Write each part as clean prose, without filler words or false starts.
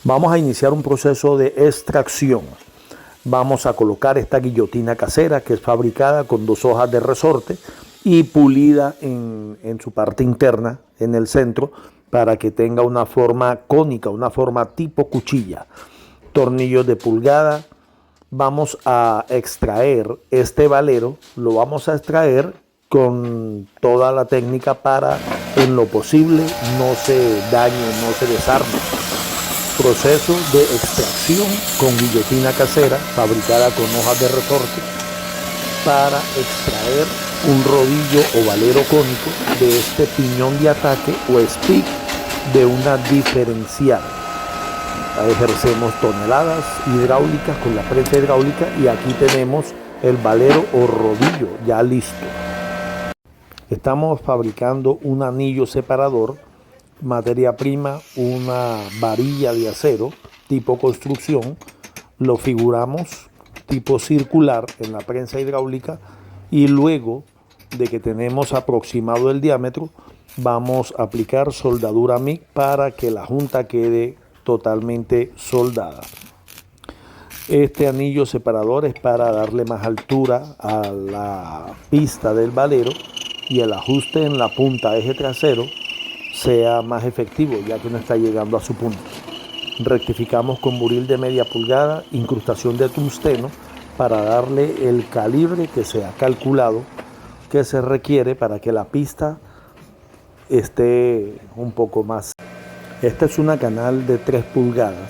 Vamos a iniciar un proceso de extracción. Vamos a colocar esta guillotina casera que es fabricada con 2 hojas de resorte y pulida en su parte interna, en el centro, para que tenga una forma cónica, una forma tipo cuchilla. Tornillos de pulgada. Vamos a extraer este valero, lo vamos a extraer con toda la técnica para, en lo posible, no se dañe, no se desarme. Proceso de extracción con guillotina casera fabricada con hojas de resorte para extraer un rodillo o valero cónico de este piñón de ataque o stick de una diferencial. Ejercemos toneladas hidráulicas con la prensa hidráulica y aquí tenemos el valero o rodillo ya listo. Estamos fabricando un anillo separador, materia prima, una varilla de acero tipo construcción, lo figuramos tipo circular en la prensa hidráulica y luego de que tenemos aproximado el diámetro vamos a aplicar soldadura MIG para que la junta quede totalmente soldada. Este anillo separador es para darle más altura a la pista del valero y el ajuste en la punta eje trasero sea más efectivo, ya que no está llegando a su punto. Rectificamos con buril de media pulgada, incrustación de tungsteno, para darle el calibre que se ha calculado que se requiere para que la pista esté un poco más. Esta es una canal de 3 pulgadas.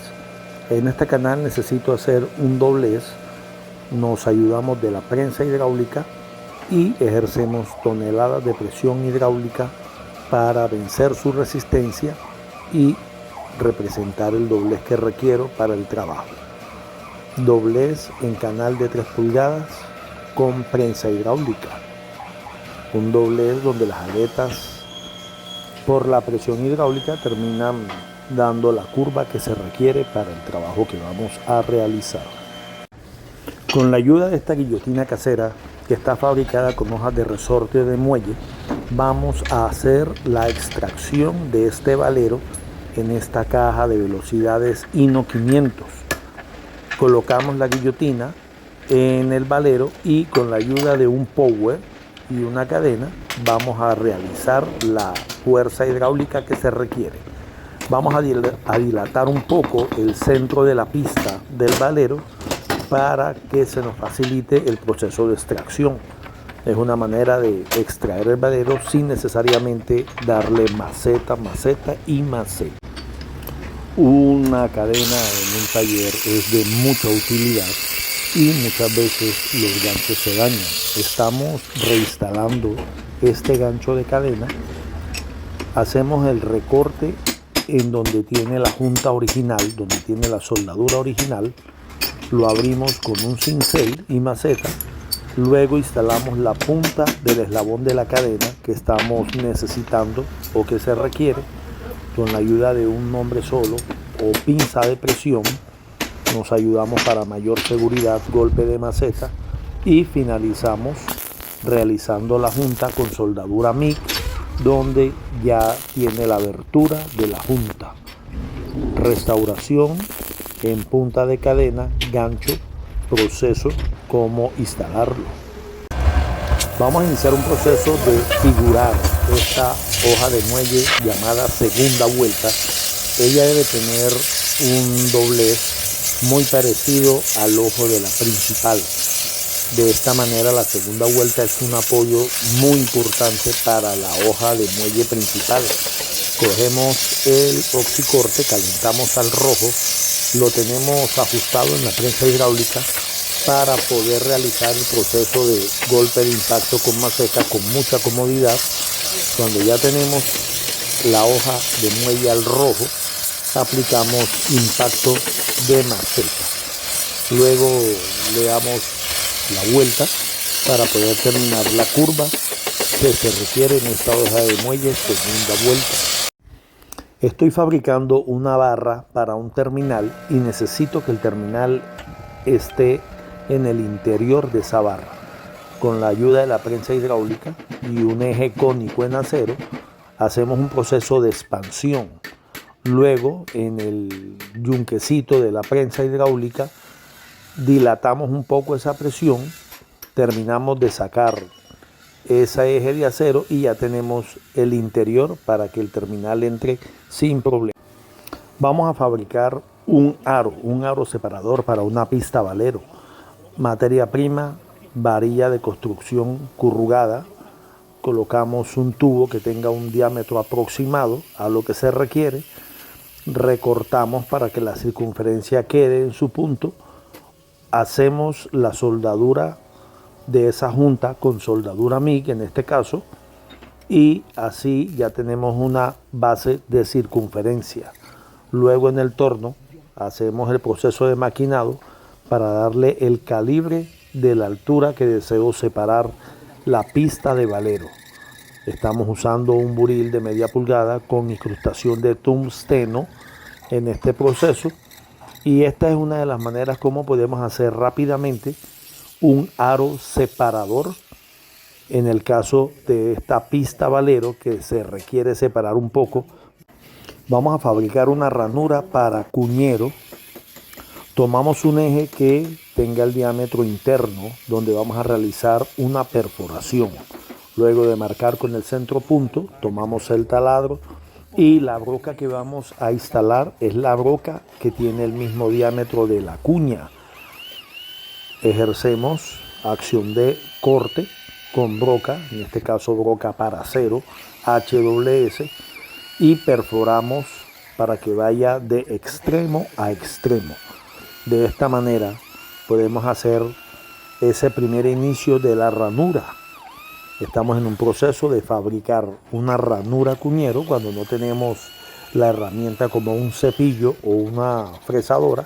En este canal necesito hacer un doblez. Nos ayudamos de la prensa hidráulica y ejercemos toneladas de presión hidráulica para vencer su resistencia y representar el doblez que requiero para el trabajo. Doblez en canal de 3 pulgadas con prensa hidráulica. Un doblez donde las aletas por la presión hidráulica terminan dando la curva que se requiere para el trabajo que vamos a realizar. Con la ayuda de esta guillotina casera que está fabricada con hojas de resorte de muelle, vamos a hacer la extracción de este valero en esta caja de velocidades Hino 500. Colocamos la guillotina en el valero y con la ayuda de un power y una cadena vamos a realizar la fuerza hidráulica que se requiere. Vamos a dilatar un poco el centro de la pista del valero para que se nos facilite el proceso de extracción. Es una manera de extraer el valero sin necesariamente darle maceta y maceta. Una cadena en un taller es de mucha utilidad y muchas veces los ganchos se dañan. Estamos reinstalando este gancho de cadena. Hacemos el recorte en donde tiene la junta original, donde tiene la soldadura original. Lo abrimos con un cincel y maceta. Luego instalamos la punta del eslabón de la cadena que estamos necesitando o que se requiere. Con la ayuda de un hombre solo o pinza de presión nos ayudamos para mayor seguridad, golpe de maceta, y finalizamos realizando la junta con soldadura MIG, donde ya tiene la abertura de la junta. Restauración en punta de cadena, gancho, proceso, cómo instalarlo. Vamos a iniciar un proceso de figurar esta hoja de muelle llamada segunda vuelta. Ella debe tener un doblez muy parecido al ojo de la principal. De esta manera la segunda vuelta es un apoyo muy importante para la hoja de muelle principal. Cogemos el oxicorte, calentamos al rojo, lo tenemos ajustado en la prensa hidráulica para poder realizar el proceso de golpe de impacto con maceta con mucha comodidad. Cuando ya tenemos la hoja de muelle al rojo, aplicamos impacto de maceta. Luego le damos la vuelta para poder terminar la curva que se requiere en esta hoja de muelle segunda vuelta. Estoy fabricando una barra para un terminal y necesito que el terminal esté en el interior de esa barra. Con la ayuda de la prensa hidráulica y un eje cónico en acero, hacemos un proceso de expansión Luego, en el yunquecito de la prensa hidráulica, dilatamos un poco esa presión, terminamos de sacar ese eje de acero y ya tenemos el interior para que el terminal entre sin problema. Vamos a fabricar un aro separador para una pista Valero. Materia prima, varilla de construcción corrugada. Colocamos un tubo que tenga un diámetro aproximado a lo que se requiere. Recortamos para que la circunferencia quede en su punto. Hacemos la soldadura de esa junta con soldadura MIG en este caso, y así ya tenemos una base de circunferencia. Luego en el torno hacemos el proceso de maquinado para darle el calibre de la altura que deseo separar la pista de Valero. Estamos usando un buril de media pulgada con incrustación de tungsteno en este proceso, y esta es una de las maneras como podemos hacer rápidamente un aro separador en el caso de esta pista Valero que se requiere separar un poco. Vamos a fabricar una ranura para cuñero. Tomamos un eje que tenga el diámetro interno donde vamos a realizar una perforación. Luego de marcar con el centro punto, tomamos el taladro y la broca que vamos a instalar es la broca que tiene el mismo diámetro de la cuña. Ejercemos acción de corte con broca, en este caso broca para acero HWS, y perforamos para que vaya de extremo a extremo. De esta manera podemos hacer ese primer inicio de la ranura. Estamos en un proceso de fabricar una ranura cuñero cuando no tenemos la herramienta como un cepillo o una fresadora.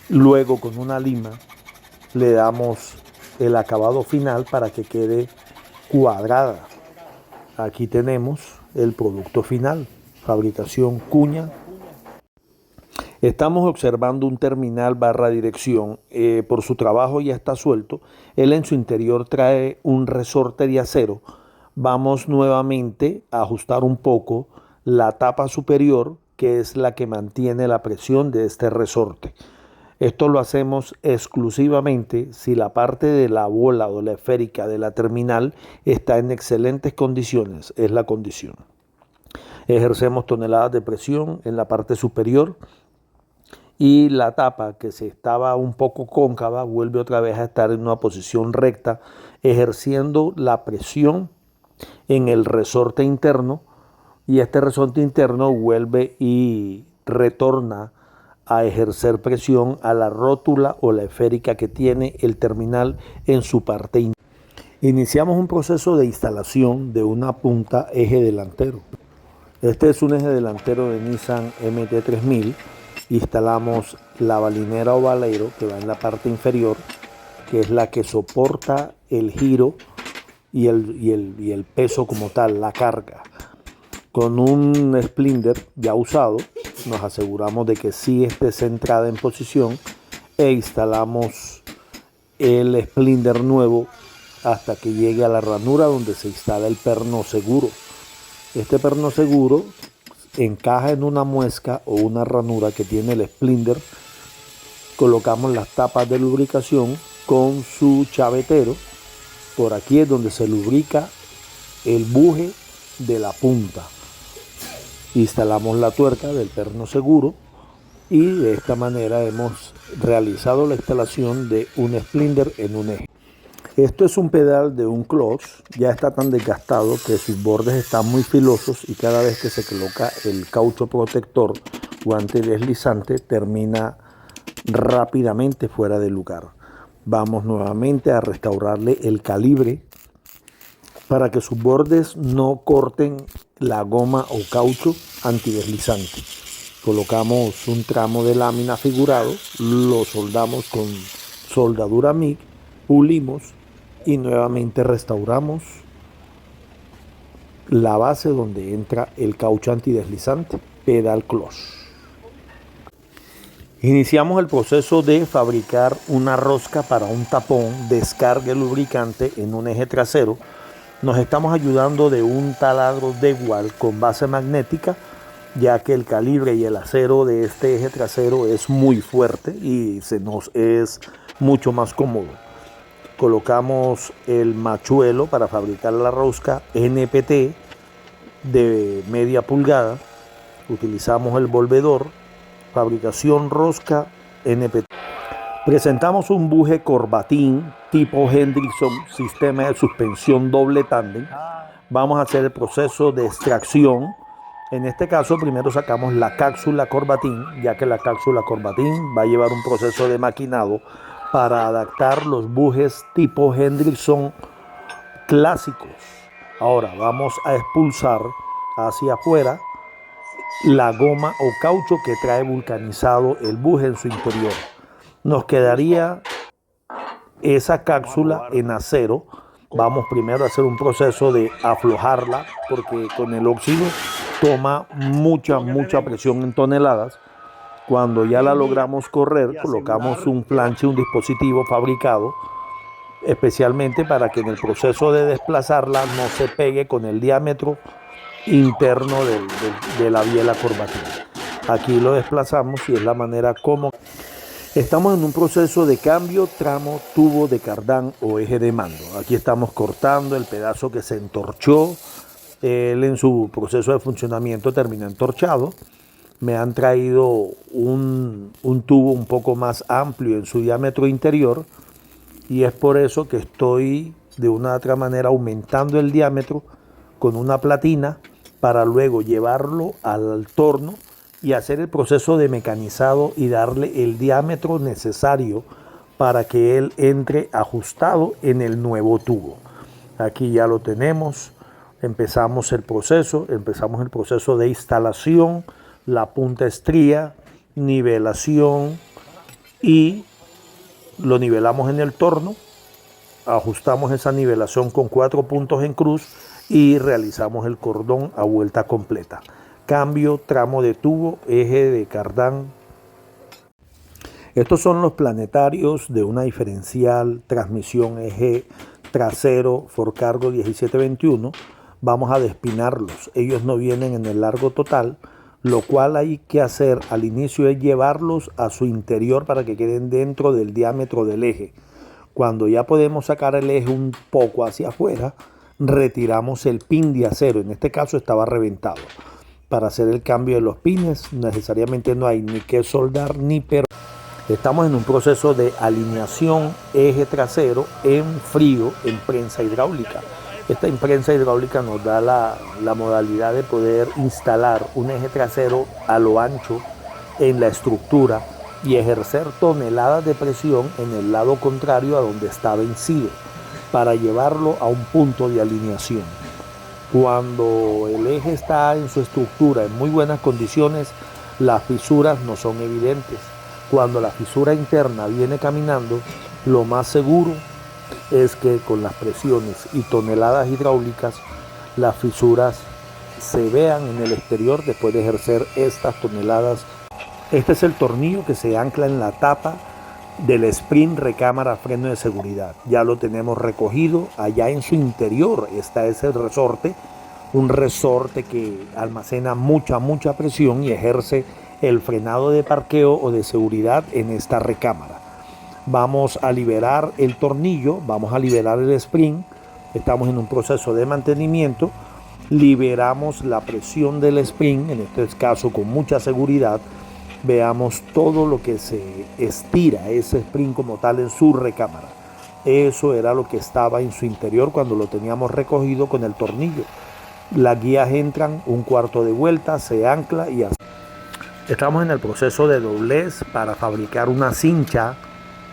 Luego con una lima le damos el acabado final para que quede cuadrada. Aquí tenemos el producto final, fabricación cuña. Estamos observando un terminal barra dirección. Por su trabajo ya está suelto. Él en su interior trae un resorte de acero. Vamos nuevamente a ajustar un poco la tapa superior, que es la que mantiene la presión de este resorte. Esto lo hacemos exclusivamente si la parte de la bola o la esférica de la terminal está en excelentes condiciones, es la condición. Ejercemos toneladas de presión en la parte superior y la tapa, que se estaba un poco cóncava, vuelve otra vez a estar en una posición recta, ejerciendo la presión en el resorte interno, y este resorte interno vuelve y retorna a ejercer presión a la rótula o la esférica que tiene el terminal en su parte interna. Iniciamos un proceso de instalación de una punta eje delantero. Este es un eje delantero de Nissan MT3000. Instalamos la balinera o valero que va en la parte inferior, que es la que soporta el giro y el peso como tal, la carga. Con un splinder ya usado nos aseguramos de que sí esté centrada en posición e instalamos el splinder nuevo hasta que llegue a la ranura donde se instala el perno seguro. Este perno seguro encaja en una muesca o una ranura que tiene el splinder. Colocamos las tapas de lubricación con su chavetero. Por aquí es donde se lubrica el buje de la punta. Instalamos la tuerca del perno seguro y de esta manera hemos realizado la instalación de un splinder en un eje. Esto es un pedal de un clutch, ya está tan desgastado que sus bordes están muy filosos y cada vez que se coloca el caucho protector o antideslizante termina rápidamente fuera de lugar. Vamos nuevamente a restaurarle el calibre para que sus bordes no corten la goma o caucho antideslizante. Colocamos un tramo de lámina figurado, lo soldamos con soldadura MIG, pulimos y nuevamente restauramos la base donde entra el caucho antideslizante, pedal clutch. Iniciamos el proceso de fabricar una rosca para un tapón, descargue lubricante en un eje trasero. Nos estamos ayudando de un taladro Dewalt con base magnética ya que el calibre y el acero de este eje trasero es muy fuerte y se nos es mucho más cómodo. Colocamos el machuelo para fabricar la rosca NPT de media pulgada. Utilizamos el volvedor, fabricación rosca NPT. Presentamos un buje corbatín tipo Hendrickson, sistema de suspensión doble tándem. Vamos a hacer el proceso de extracción. En este caso, primero sacamos la cápsula corbatín, ya que la cápsula corbatín va a llevar un proceso de maquinado para adaptar los bujes tipo Hendrickson clásicos. Ahora vamos a expulsar hacia afuera la goma o caucho que trae vulcanizado el buje en su interior. Nos quedaría esa cápsula en acero. Vamos primero a hacer un proceso de aflojarla, porque con el óxido toma mucha presión en toneladas. Cuando ya la logramos correr, colocamos un planche, un dispositivo fabricado especialmente para que en el proceso de desplazarla no se pegue con el diámetro interno de la biela corbatín. Aquí lo desplazamos y es la manera como estamos en un proceso de cambio tramo tubo de cardán o eje de mando. Aquí estamos cortando el pedazo que se entorchó. Él en su proceso de funcionamiento terminó entorchado. Me han traído un tubo un poco más amplio en su diámetro interior y es por eso que estoy de una u otra manera aumentando el diámetro con una platina para luego llevarlo al torno y hacer el proceso de mecanizado y darle el diámetro necesario para que él entre ajustado en el nuevo tubo. Aquí ya lo tenemos. Empezamos el proceso de instalación, la punta estría, nivelación y lo nivelamos en el torno, ajustamos esa nivelación con 4 puntos en cruz y realizamos el cordón a vuelta completa. Cambio, tramo de tubo, eje de cardán. Estos son los planetarios de una diferencial, transmisión eje trasero Ford Cargo 1721. Vamos a despinarlos. Ellos no vienen en el largo total. Lo cual hay que hacer al inicio es llevarlos a su interior para que queden dentro del diámetro del eje. Cuando ya podemos sacar el eje un poco hacia afuera, retiramos el pin de acero. En este caso estaba reventado. Para hacer el cambio de los pines necesariamente no hay ni que soldar ni perforar. Estamos en un proceso de alineación eje trasero en frío en prensa hidráulica. Esta prensa hidráulica nos da la modalidad de poder instalar un eje trasero a lo ancho en la estructura y ejercer toneladas de presión en el lado contrario a donde está vencido para llevarlo a un punto de alineación. Cuando el eje está en su estructura en muy buenas condiciones, las fisuras no son evidentes. Cuando la fisura interna viene caminando, lo más seguro es que con las presiones y toneladas hidráulicas las fisuras se vean en el exterior después de ejercer estas toneladas. Este es el tornillo que se ancla en la tapa del sprint recámara freno de seguridad. Ya lo tenemos recogido. Allá en su interior está ese resorte, un resorte que almacena mucha presión y ejerce el frenado de parqueo o de seguridad en esta recámara. Vamos a liberar el tornillo, vamos a liberar el spring, estamos en un proceso de mantenimiento, liberamos la presión del spring, en este caso con mucha seguridad, veamos todo lo que se estira ese spring como tal en su recámara. Eso era lo que estaba en su interior cuando lo teníamos recogido con el tornillo. Las guías entran un cuarto de vuelta, se ancla y así. Estamos en el proceso de doblez para fabricar una cincha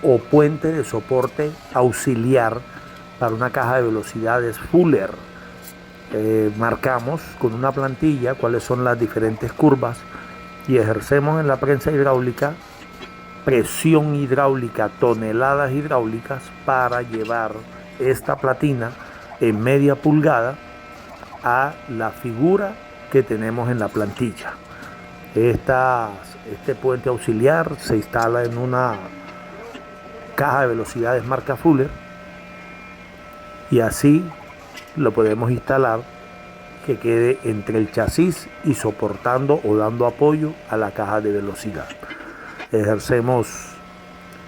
o puente de soporte auxiliar para una caja de velocidades Fuller. Marcamos con una plantilla cuáles son las diferentes curvas y ejercemos en la prensa hidráulica presión hidráulica, toneladas hidráulicas para llevar esta platina en media pulgada a la figura que tenemos en la plantilla. Este puente auxiliar se instala en una caja de velocidades marca Fuller y así lo podemos instalar que quede entre el chasis y soportando o dando apoyo a la caja de velocidad. Ejercemos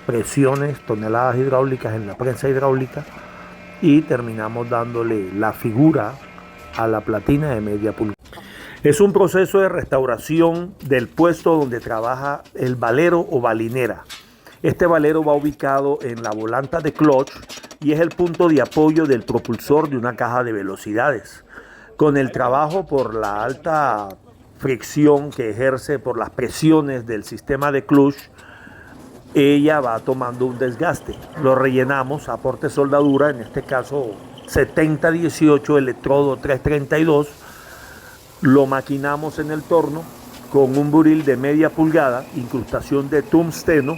presiones, toneladas hidráulicas en la prensa hidráulica y terminamos dándole la figura a la platina de media pulgada. Es un proceso de restauración del puesto donde trabaja el valero o balinera. Este valero va ubicado en la volanta de clutch y es el punto de apoyo del propulsor de una caja de velocidades. Con el trabajo por la alta fricción que ejerce por las presiones del sistema de clutch, ella va tomando un desgaste. Lo rellenamos, aporte soldadura, en este caso 7018 electrodo 332. Lo maquinamos en el torno con un buril de media pulgada, incrustación de tungsteno,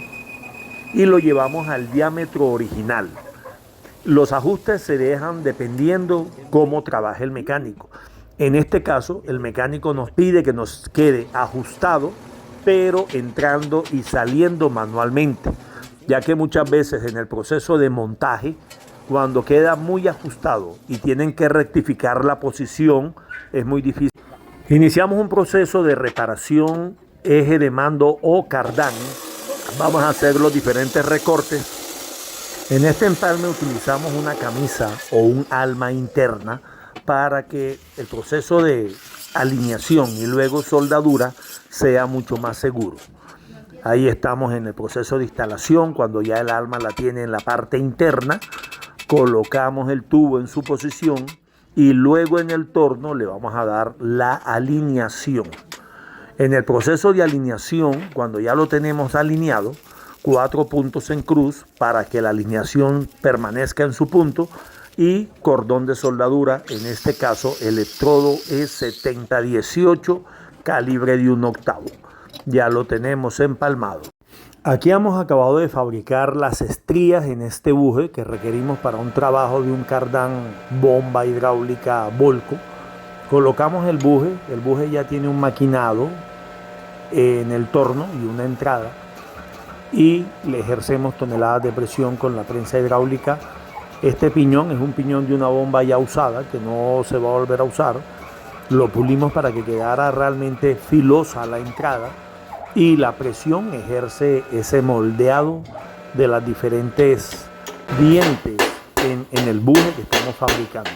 y lo llevamos al diámetro original. Los ajustes se dejan dependiendo cómo trabaje el mecánico. En este caso, el mecánico nos pide que nos quede ajustado, pero entrando y saliendo manualmente, ya que muchas veces en el proceso de montaje, cuando queda muy ajustado y tienen que rectificar la posición, es muy difícil. Iniciamos un proceso de reparación eje de mando o cardán. Vamos a hacer los diferentes recortes. En este empalme utilizamos una camisa o un alma interna para que el proceso de alineación y luego soldadura sea mucho más seguro. Ahí estamos en el proceso de instalación. Cuando ya el alma la tiene en la parte interna, colocamos el tubo en su posición y luego en el torno le vamos a dar la alineación. En el proceso de alineación, cuando ya lo tenemos alineado, 4 puntos en cruz para que la alineación permanezca en su punto y cordón de soldadura, en este caso electrodo es 7018 calibre de 1/8. Ya lo tenemos empalmado. Aquí hemos acabado de fabricar las estrías en este buje que requerimos para un trabajo de un cardán bomba hidráulica Volco. Colocamos el buje ya tiene un maquinado en el torno y una entrada, y le ejercemos toneladas de presión con la prensa hidráulica. Este piñón es un piñón de una bomba ya usada que no se va a volver a usar. Lo pulimos para que quedara realmente filosa la entrada, y la presión ejerce ese moldeado de las diferentes dientes en el buje que estamos fabricando.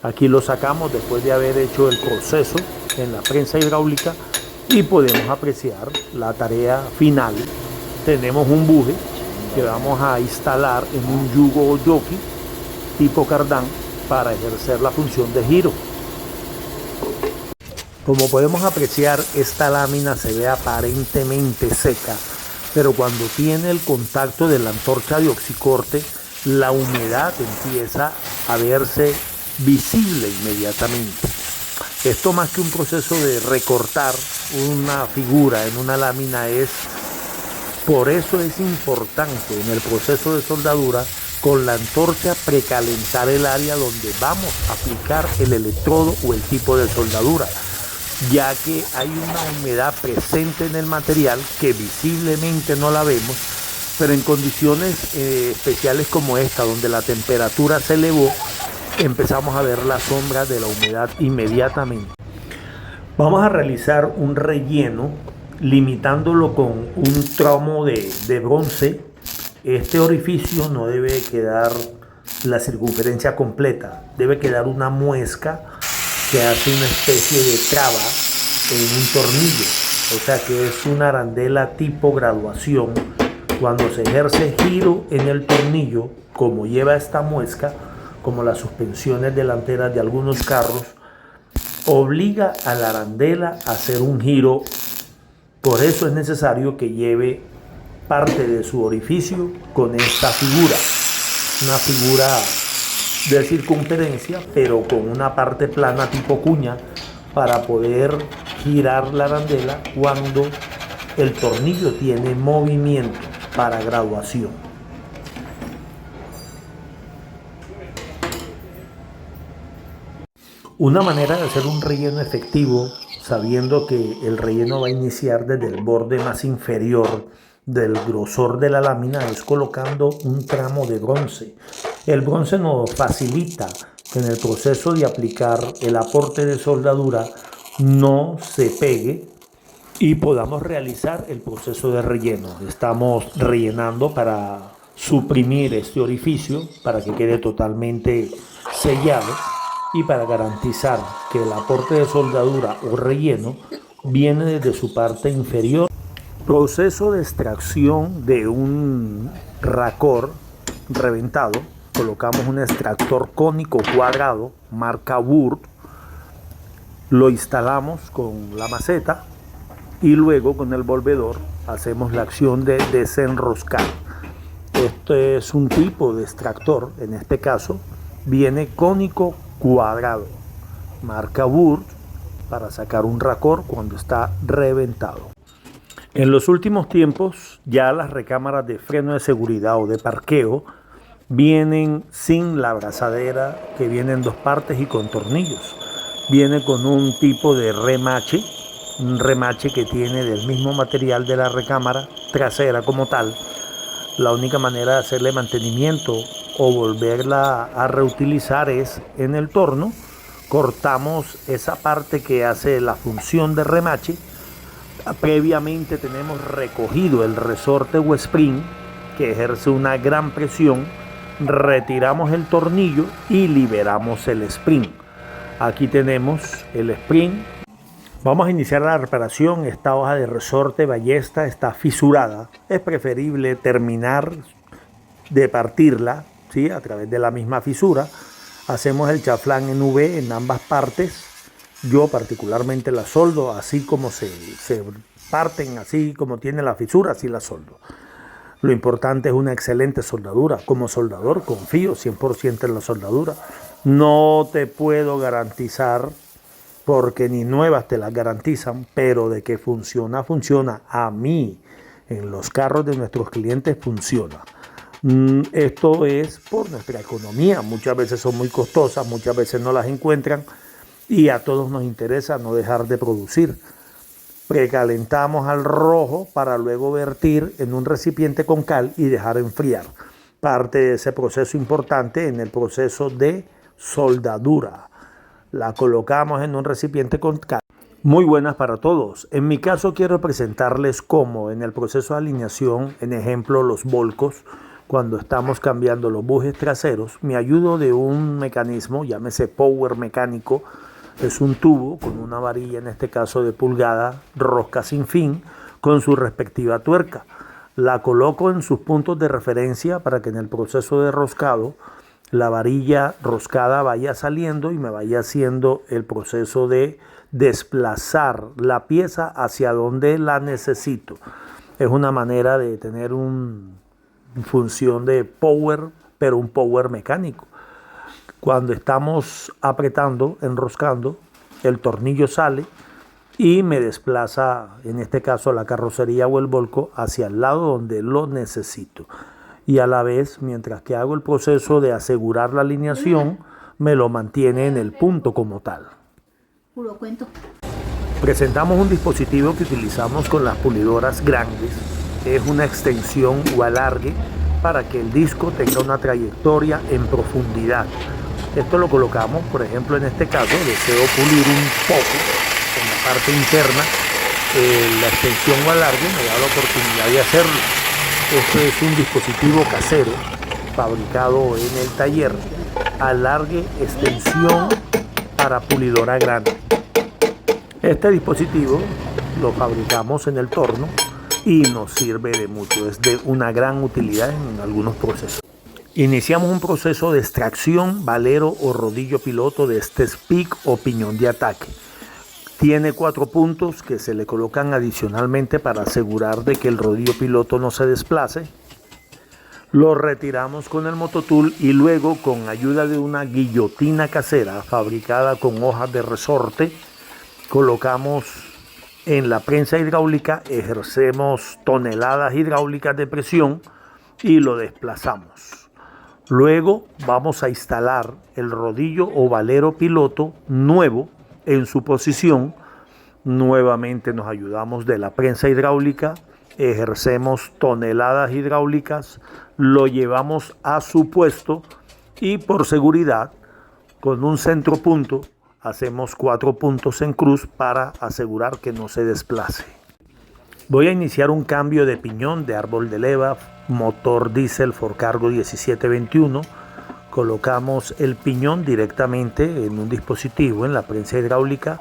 Aquí lo sacamos después de haber hecho el proceso en la prensa hidráulica y podemos apreciar la tarea final. Tenemos un buje que vamos a instalar en un yugo o jockey tipo cardán para ejercer la función de giro. Como podemos apreciar, esta lámina se ve aparentemente seca, pero cuando tiene el contacto de la antorcha de oxicorte, la humedad empieza a verse visible inmediatamente. Esto, más que un proceso de recortar una figura en una lámina, por eso es importante en el proceso de soldadura con la antorcha precalentar el área donde vamos a aplicar el electrodo o el tipo de soldadura, ya que hay una humedad presente en el material que visiblemente no la vemos, pero en condiciones especiales como esta, donde la temperatura se elevó, empezamos a ver la sombra de la humedad inmediatamente. Vamos a realizar un relleno limitándolo con un tramo de bronce. Este orificio no debe quedar la circunferencia completa, debe quedar una muesca que hace una especie de traba en un tornillo, o sea que es una arandela tipo graduación. Cuando se ejerce giro en el tornillo, como lleva esta muesca, como las suspensiones delanteras de algunos carros, obliga a la arandela a hacer un giro. Por eso es necesario que lleve parte de su orificio con esta figura, una figura de circunferencia, pero con una parte plana tipo cuña, para poder girar la arandela cuando el tornillo tiene movimiento para graduación. Una manera de hacer un relleno efectivo, sabiendo que el relleno va a iniciar desde el borde más inferior del grosor de la lámina, es colocando un tramo de bronce. El bronce nos facilita que en el proceso de aplicar el aporte de soldadura no se pegue y podamos realizar el proceso de relleno. Estamos rellenando para suprimir este orificio para que quede totalmente sellado y para garantizar que el aporte de soldadura o relleno viene desde su parte inferior. Proceso de extracción de un racor reventado. Colocamos un extractor cónico cuadrado marca Wurth, lo instalamos con la maceta y luego con el volvedor hacemos la acción de desenroscar. Este es un tipo de extractor, en este caso viene cónico cuadrado, marca Wurth, para sacar un racor cuando está reventado. En los últimos tiempos ya las recámaras de freno de seguridad o de parqueo vienen sin la abrazadera, que viene en dos partes y con tornillos. Viene con un tipo de remache, un remache que tiene del mismo material de la recámara trasera como tal. La única manera de hacerle mantenimiento o volverla a reutilizar es en el torno. Cortamos esa parte que hace la función de remache. Previamente tenemos recogido el resorte o spring que ejerce una gran presión. Retiramos el tornillo y liberamos el spring. Aquí tenemos el spring. Vamos a iniciar la reparación. Esta hoja de resorte ballesta está fisurada. Es preferible terminar de partirla, ¿sí?, a través de la misma fisura. Hacemos el chaflán en V en ambas partes. Yo particularmente la soldo así como se parten, así como tiene la fisura, así la soldo. Lo importante es una excelente soldadura. Como soldador confío 100% en la soldadura. No te puedo garantizar, porque ni nuevas te las garantizan, pero de que funciona, funciona. A mí, en los carros de nuestros clientes funciona. Esto es por nuestra economía. Muchas veces son muy costosas, muchas veces no las encuentran y a todos nos interesa no dejar de producir. Precalentamos al rojo para luego vertir en un recipiente con cal y dejar enfriar. Parte de ese proceso importante en el proceso de soldadura. La colocamos en un recipiente con cal. Muy buenas para todos. En mi caso quiero presentarles cómo en el proceso de alineación, en ejemplo los volcos, cuando estamos cambiando los bujes traseros, me ayudo de un mecanismo, llámese power mecánico. Es un tubo con una varilla, en este caso de pulgada, rosca sin fin, con su respectiva tuerca. La coloco en sus puntos de referencia para que en el proceso de roscado la varilla roscada vaya saliendo y me vaya haciendo el proceso de desplazar la pieza hacia donde la necesito. Es una manera de tener una función de power, pero un power mecánico. Cuando estamos apretando, enroscando, el tornillo sale y me desplaza, en este caso la carrocería o el volco, hacia el lado donde lo necesito. Y a la vez, mientras que hago el proceso de asegurar la alineación, me lo mantiene en el punto como tal. Puro cuento. Presentamos un dispositivo que utilizamos con las pulidoras grandes. Es una extensión o alargue para que el disco tenga una trayectoria en profundidad. Esto lo colocamos, por ejemplo, en este caso, deseo pulir un poco en la parte interna. La extensión o alargue me da la oportunidad de hacerlo. Esto es un dispositivo casero fabricado en el taller. Alargue, extensión para pulidora grande. Este dispositivo lo fabricamos en el torno y nos sirve de mucho. Es de una gran utilidad en algunos procesos. Iniciamos un proceso de extracción, valero o rodillo piloto de este SPIC o piñón de ataque. Tiene 4 puntos que se le colocan adicionalmente para asegurar de que el rodillo piloto no se desplace. Lo retiramos con el mototool y luego, con ayuda de una guillotina casera fabricada con hojas de resorte, colocamos en la prensa hidráulica, ejercemos toneladas hidráulicas de presión y lo desplazamos. Luego vamos a instalar el rodillo o valero piloto nuevo en su posición. Nuevamente nos ayudamos de la prensa hidráulica, ejercemos toneladas hidráulicas, lo llevamos a su puesto y por seguridad Con un centro punto hacemos 4 puntos en cruz para asegurar que no se desplace. Voy a iniciar un cambio de piñón de árbol de leva, motor diésel Forcargo 1721. Colocamos el piñón directamente en un dispositivo, en la prensa hidráulica.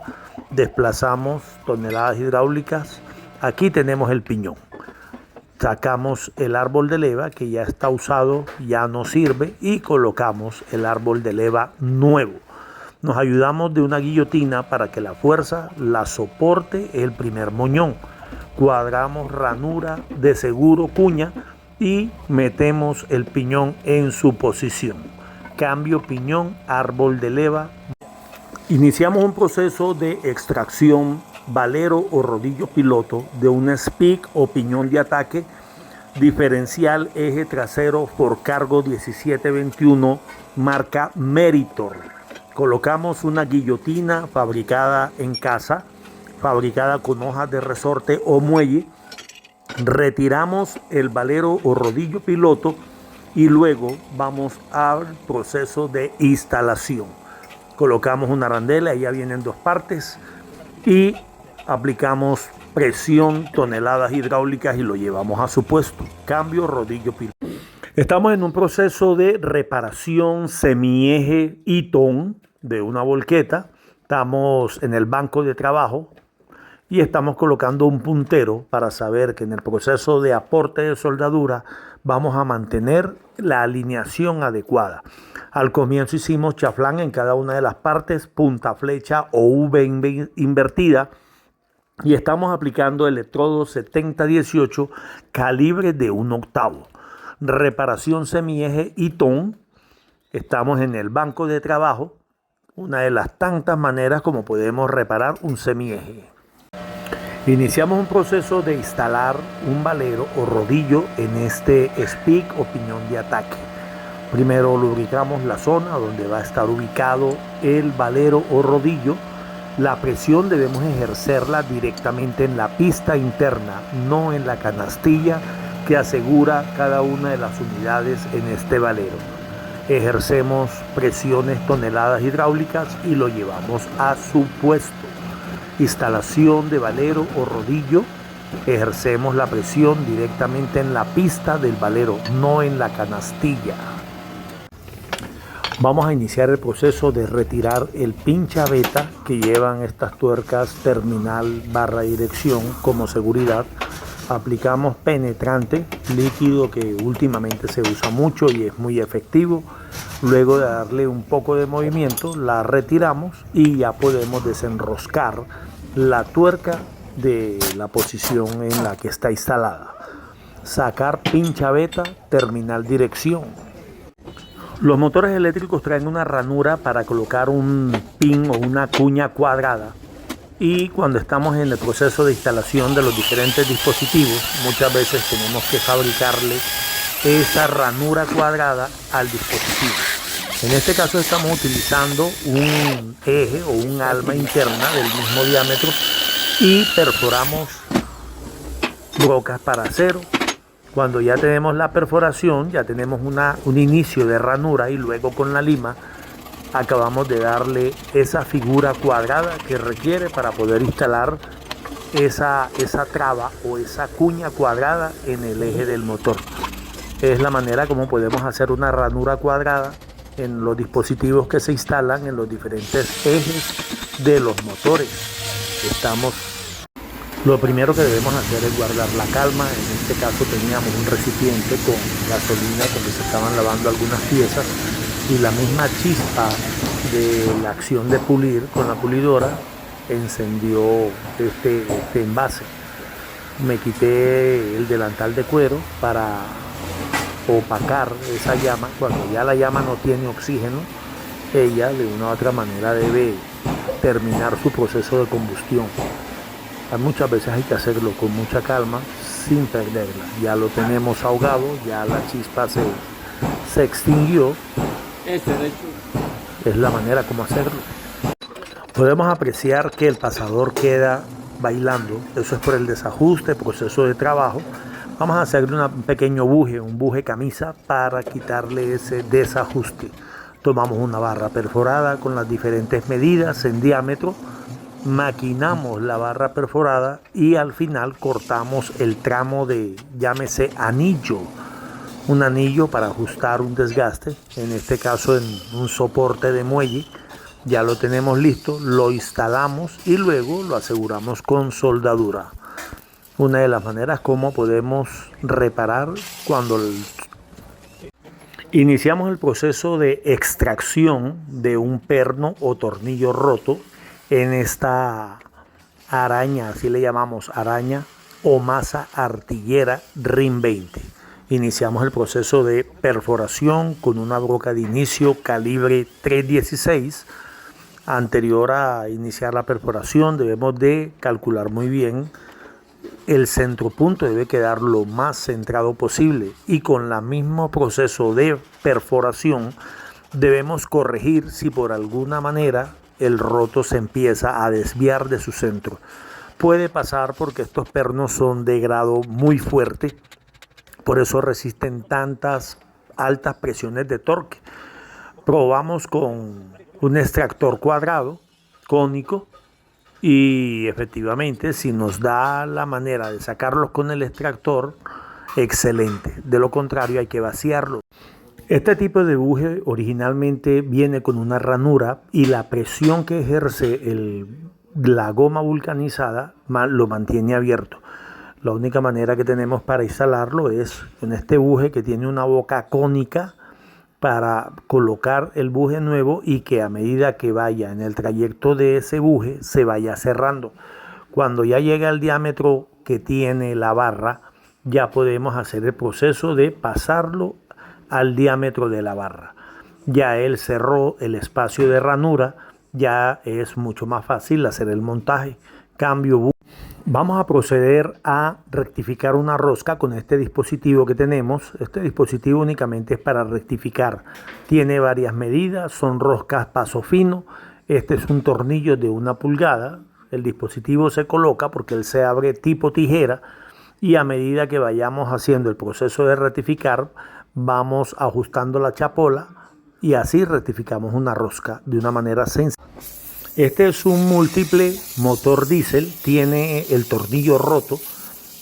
Desplazamos toneladas hidráulicas. Aquí tenemos el piñón. Sacamos el árbol de leva que ya está usado, ya no sirve, y colocamos el árbol de leva nuevo. Nos ayudamos de una guillotina para que la fuerza la soporte el primer moñón. Cuadramos ranura de seguro cuña y metemos el piñón en su posición. Cambio piñón, árbol de leva. Iniciamos un proceso de extracción valero o rodillo piloto de un SPIC o piñón de ataque diferencial eje trasero Forcargo 1721 marca Meritor. Colocamos una guillotina fabricada en casa, fabricada con hojas de resorte o muelle. Retiramos el valero o rodillo piloto y luego vamos al proceso de instalación. Colocamos una arandela, ya vienen 2 partes, y aplicamos presión, toneladas hidráulicas, y lo llevamos a su puesto. Cambio rodillo piloto. Estamos en un proceso de reparación semieje Eaton de una volqueta. Estamos en el banco de trabajo y estamos colocando un puntero para saber que en el proceso de aporte de soldadura vamos a mantener la alineación adecuada. Al comienzo hicimos chaflán en cada una de las partes, punta flecha o V invertida, y estamos aplicando electrodos 70-18 calibre de 1/8. Reparación semieje Eaton. Estamos en el banco de trabajo, una de las tantas maneras como podemos reparar un semieje. Iniciamos un proceso de instalar un valero o rodillo en este SPIC o piñón de ataque. Primero lubricamos la zona donde va a estar ubicado el valero o rodillo. La presión debemos ejercerla directamente en la pista interna, no en la canastilla que asegura cada una de las unidades en este valero. Ejercemos presiones toneladas hidráulicas y lo llevamos a su puesto. Instalación de valero o rodillo. Ejercemos la presión directamente en la pista del valero, no en la canastilla. Vamos a iniciar el proceso de retirar el pincha beta que llevan estas tuercas terminal barra dirección como seguridad. Aplicamos penetrante, líquido que últimamente se usa mucho y es muy efectivo. Luego de darle un poco de movimiento, la retiramos y ya podemos desenroscar la tuerca de la posición en la que está instalada. Sacar pincha beta, terminal dirección. Los motores eléctricos traen una ranura para colocar un pin o una cuña cuadrada, y cuando estamos en el proceso de instalación de los diferentes dispositivos, muchas veces tenemos que fabricarle esa ranura cuadrada al dispositivo. En este caso estamos utilizando un eje o un alma interna del mismo diámetro y perforamos brocas para acero. Cuando ya tenemos la perforación, ya tenemos un inicio de ranura, y luego con la lima acabamos de darle esa figura cuadrada que requiere para poder instalar esa traba o esa cuña cuadrada en el eje del motor. Es la manera como podemos hacer una ranura cuadrada en los dispositivos que se instalan en los diferentes ejes de los motores. Lo primero que debemos hacer es guardar la calma. En este caso teníamos un recipiente con gasolina donde se estaban lavando algunas piezas, y la misma chispa de la acción de pulir con la pulidora encendió este envase. Me quité el delantal de cuero para opacar esa llama. Cuando ya la llama no tiene oxígeno, ella de una u otra manera debe terminar su proceso de combustión. Muchas veces hay que hacerlo con mucha calma sin perderla. Ya lo tenemos ahogado, ya la chispa se extinguió. Es la manera como hacerlo. Podemos apreciar que el pasador queda bailando. Eso es por el desajuste, proceso de trabajo. Vamos a hacerle un pequeño buje, un buje camisa, para quitarle ese desajuste. Tomamos una barra perforada con las diferentes medidas en diámetro, maquinamos la barra perforada y al final cortamos el tramo de, llámese anillo, un anillo para ajustar un desgaste, en este caso en un soporte de muelle. Ya lo tenemos listo, lo instalamos y luego lo aseguramos con soldadura. Una de las maneras como podemos reparar cuando iniciamos el proceso de extracción de un perno o tornillo roto en esta araña, así le llamamos, araña o masa artillera RIM 20. Iniciamos el proceso de perforación con una broca de inicio calibre 316. Anterior a iniciar la perforación debemos de calcular muy bien. El centropunto debe quedar lo más centrado posible y con el mismo proceso de perforación debemos corregir si por alguna manera el roto se empieza a desviar de su centro. Puede pasar porque estos pernos son de grado muy fuerte, por eso resisten tantas altas presiones de torque. Probamos con un extractor cuadrado, cónico, y efectivamente si nos da la manera de sacarlos con el extractor, excelente. De lo contrario hay que vaciarlo. Este tipo de buje originalmente viene con una ranura y la presión que ejerce la goma vulcanizada lo mantiene abierto. La única manera que tenemos para instalarlo es con este buje que tiene una boca cónica para colocar el buje nuevo y que a medida que vaya en el trayecto de ese buje se vaya cerrando. Cuando ya llega al diámetro que tiene la barra, ya podemos hacer el proceso de pasarlo al diámetro de la barra. Ya él cerró el espacio de ranura, ya es mucho más fácil hacer el montaje. Cambio buje. Vamos a proceder a rectificar una rosca con este dispositivo que tenemos. Este dispositivo únicamente es para rectificar. Tiene varias medidas, son roscas paso fino. Este es un tornillo de 1 pulgada. El dispositivo se coloca porque él se abre tipo tijera y a medida que vayamos haciendo el proceso de rectificar, vamos ajustando la chapola y así rectificamos una rosca de una manera sencilla. Este es un múltiple motor diésel, tiene el tornillo roto.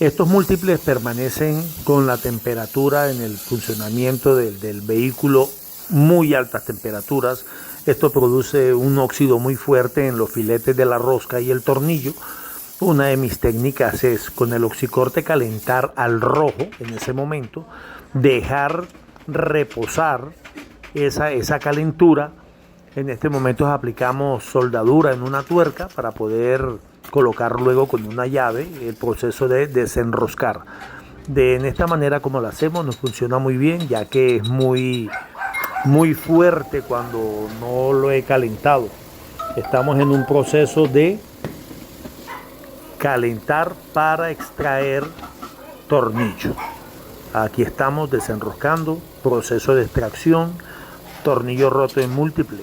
Estos múltiples permanecen con la temperatura en el funcionamiento del vehículo, muy altas temperaturas. Esto produce un óxido muy fuerte en los filetes de la rosca y el tornillo. Una de mis técnicas es con el oxicorte calentar al rojo en ese momento, dejar reposar esa calentura. En este momento aplicamos soldadura en una tuerca para poder colocar luego con una llave el proceso de desenroscar. En esta manera como lo hacemos nos funciona muy bien, ya que es muy fuerte cuando no lo he calentado. Estamos en un proceso de calentar para extraer tornillo. Aquí estamos desenroscando, proceso de extracción, tornillo roto en múltiple.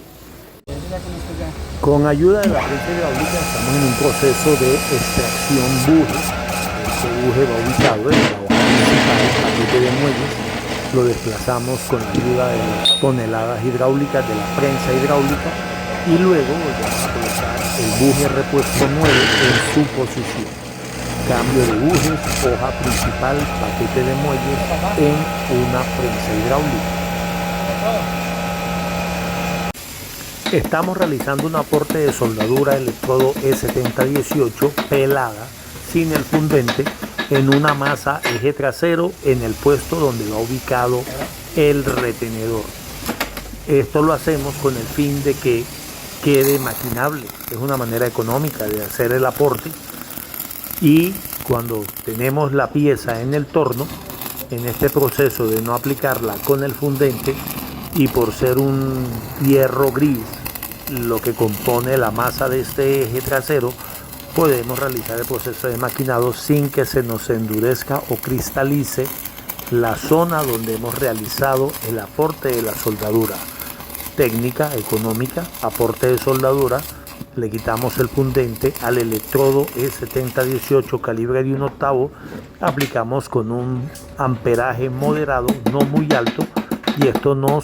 Con ayuda de la prensa hidráulica estamos en un proceso de extracción buje. Este buje va ubicado en la hoja principal, el paquete de muelles. Lo desplazamos con la ayuda de las toneladas hidráulicas de la prensa hidráulica y luego volvemos a colocar el buje repuesto nuevo en su posición. Cambio de bujes, hoja principal, paquete de muelles en una prensa hidráulica. Estamos realizando un aporte de soldadura electrodo E7018 pelada, sin el fundente, en una masa eje trasero en el puesto donde va ubicado el retenedor. Esto lo hacemos con el fin de que quede maquinable. Es una manera económica de hacer el aporte. Y cuando tenemos la pieza en el torno, en este proceso de no aplicarla con el fundente y por ser un hierro gris lo que compone la masa de este eje trasero, podemos realizar el proceso de maquinado sin que se nos endurezca o cristalice la zona donde hemos realizado el aporte de la soldadura. Técnica económica, aporte de soldadura. Le quitamos el fundente al electrodo E7018 calibre de 1/8, aplicamos con un amperaje moderado, no muy alto, y esto nos